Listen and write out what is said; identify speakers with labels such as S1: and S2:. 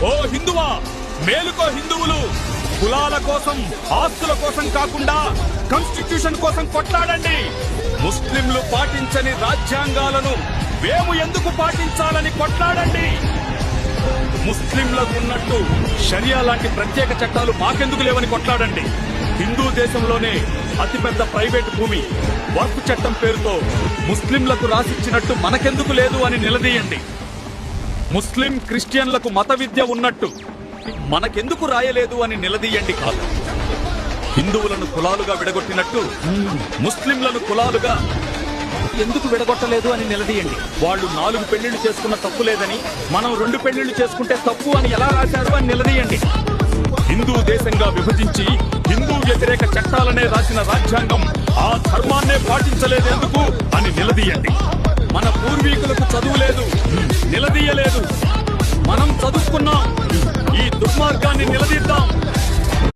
S1: ఓ హిందువా, మేలుకో హిందువులు. కులాల కోసం, ఆస్తుల కోసం కాకుండా కాన్స్టిట్యూషన్ కోసం కొట్లాడండి. ముస్లింలు పాటించని రాజ్యాంగాలను మేము ఎందుకు పాటించాలని కొట్లాడండి. ముస్లింలకు ఉన్నట్టు షరియా లాంటి ప్రత్యేక చట్టాలు మాకెందుకు లేవని కొట్లాడండి. హిందూ దేశంలోనే అతిపెద్ద ప్రైవేటు భూమి వక్ఫ్ చట్టం పేరుతో ముస్లింలకు రాసిచ్చినట్టు మనకెందుకు లేదు అని నిలదీయండి. ముస్లిం క్రిస్టియన్లకు మత విద్య ఉన్నట్టు మనకెందుకు రాయలేదు అని నిలదీయండి. కాదు, హిందువులను కులాలుగా విడగొట్టినట్టు ముస్లింలను కులాలుగా ఎందుకు విడగొట్టలేదు అని నిలదీయండి. వాళ్ళు 4 పెళ్లిళ్లు చేసుకున్న తప్పు లేదని, మనం 2 పెళ్లిళ్లు చేసుకుంటే తప్పు అని ఎలా రాశారు అని నిలదీయండి. హిందూ దేశంగా విభజించి హిందూ వ్యతిరేక చట్టాలనే రాసిన రాజ్యాంగం ఆ ధర్మాన్నే పాటించలేదెందుకు అని నిలదీయండి. మన పూర్వీకులకు చదువు లేదు, నిలదీయలేదు. మనం చదువుకున్నాం. ఈ దుర్మార్గాన్ని నిలదీద్దాం.